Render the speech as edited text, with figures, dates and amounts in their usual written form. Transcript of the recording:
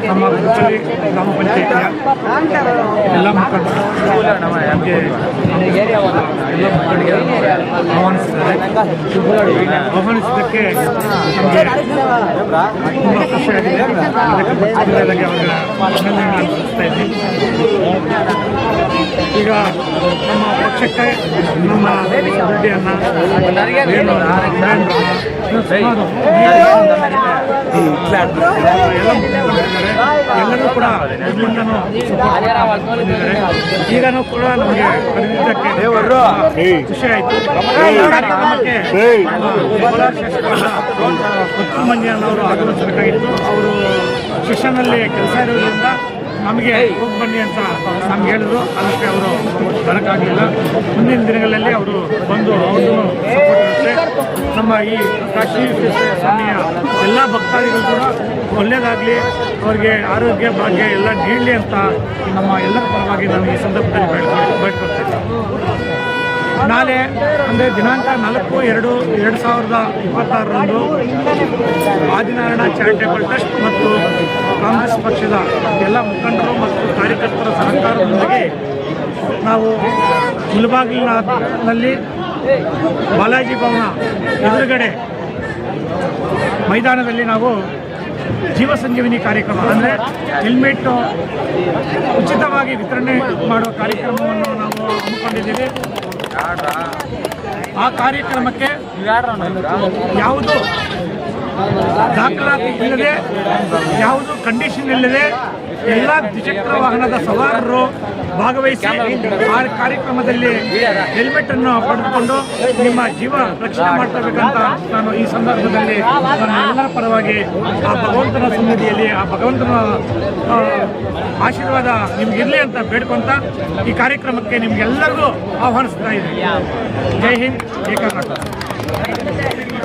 ನಮ್ಮ ಕುಚ್ಚಲಿ ಗ್ರಾಮ ಪಂಚಾಯತಿಯ ಎಲ್ಲ ಮುಖಂಡರು ಎಲ್ಲ ಮುಖಂಡರಿಗೆ ಆಹ್ವಾನಿಸಿದ್ದಕ್ಕೆ ನಮಗೆ ತುಂಬ ಖುಷಿಯಾಗಿದೆ. ಅದಕ್ಕೆ ಅವರಿಗೆ ಅಭಿನಂದನೆ ಸಲ್ಲಿಸ್ತಾ ಇದ್ದೀನಿ. ಈಗ ನಮ್ಮ ಪಕ್ಷಕ್ಕೆ ನಮ್ಮ ರೆಡ್ಡಿಯನ್ನ ಎಲ್ಲರೂ ಕೂಡ ಮೊದಲಿಂದನೂ ಈಗನೂ ಕೂಡ ನಮಗೆ ಖರೀದಿದ್ದಕ್ಕೆ ಖುಷಿ ಆಯಿತು. ಮಂಜಣ್ಣವರು ಆಗಮಿಸಬೇಕಾಗಿತ್ತು. ಅವರು ಶಿಕ್ಷಣದಲ್ಲಿ ಕೆಲಸ ಇರೋದ್ರಿಂದ ನಮಗೆ ಹೋಗಿ ಬನ್ನಿ ಅಂತ ನಮ್ಗೆ ಹೇಳಿದ್ರು. ಅದಕ್ಕೆ ಅವರು ಬರೋಕ್ಕಾಗಲಿಲ್ಲ. ಮುಂದಿನ ದಿನಗಳಲ್ಲಿ ಅವರು ಬಂದು ಅವ್ರನ್ನೂ ಸಪೋರ್ಟ್ ಇರುತ್ತೆ. ನಮ್ಮ ಈ ಕಾಶಿ ಸ್ವಾಮಿಯ ಎಲ್ಲ ಭಕ್ತಾದಿಗಳು ಕೂಡ ಒಳ್ಳೆಯದಾಗಲಿ, ಅವರಿಗೆ ಆರೋಗ್ಯ ಭಾಗ್ಯ ಎಲ್ಲ ನೀಡಲಿ ಅಂತ ನಮ್ಮ ಎಲ್ಲರ ಪರವಾಗಿ ನಾನು ಈ ಸಂದರ್ಭದಲ್ಲಿ ಬೇಡ್ಕೊಳ್ತೇನೆ. ನಾಳೆ ಅಂದರೆ ದಿನಾಂಕ 4/2/2026 ಆದಿನಾರಾಯಣ ಚಾರಿಟೇಬಲ್ ಟ್ರಸ್ಟ್ ಮತ್ತು ಕಾಂಗ್ರೆಸ್ ಪಕ್ಷದ ಎಲ್ಲ ಮುಖಂಡರು ಮತ್ತು ಕಾರ್ಯಕರ್ತರ ಸಹಕಾರದೊಂದಿಗೆ ನಾವು ಮುಳಬಾಗಿಲಿನಲ್ಲಿ ಬಾಲಾಜಿ ಭವನ ಎದುರುಗಡೆ ಮೈದಾನದಲ್ಲಿ ನಾವು ಜೀವ ಸಂಜೀವಿನಿ ಕಾರ್ಯಕ್ರಮ ಅಂದರೆ ಹೆಲ್ಮೆಟ್ ಉಚಿತವಾಗಿ ವಿತರಣೆ ಮಾಡುವ ಕಾರ್ಯಕ್ರಮವನ್ನು ನಾವು ಹಮ್ಮಿಕೊಂಡಿದ್ದೀವಿ. ಆ ಕಾರ್ಯಕ್ರಮಕ್ಕೆ ಯಾವುದು ದಾಖಲಾತಿ ಇಲ್ಲದೆ, ಯಾವುದು ಕಂಡೀಷನ್ ಇಲ್ಲದೆ ಎಲ್ಲ ದ್ವಿಚಕ್ರ ವಾಹನದ ಸವಾರರು ಭಾಗವಹಿಸಿ ಆ ಕಾರ್ಯಕ್ರಮದಲ್ಲಿ ಹೆಲ್ಮೆಟನ್ನು ಪಡೆದುಕೊಂಡು ನಿಮ್ಮ ಜೀವ ರಕ್ಷಣೆ ಮಾಡ್ಕೋಬೇಕಂತ ನಾನು ಈ ಸಂದರ್ಭದಲ್ಲಿ ನನ್ನ ಎಲ್ಲರ ಪರವಾಗಿ ಆ ಭಗವಂತನ ಸನ್ನಿಧಿಯಲ್ಲಿ ಆ ಭಗವಂತನ ಆಶೀರ್ವಾದ ನಿಮ್ಗಿರಲಿ ಅಂತ ಬೇಡ್ಕೊಂತ ಈ ಕಾರ್ಯಕ್ರಮಕ್ಕೆ ನಿಮ್ಗೆಲ್ಲರಿಗೂ ಆಹ್ವಾನಿಸ್ತಾ ಇದ್ದೀನಿ. ಜೈ ಹಿಂದ್, ಜೈ ಕರ್ನಾಟಕ.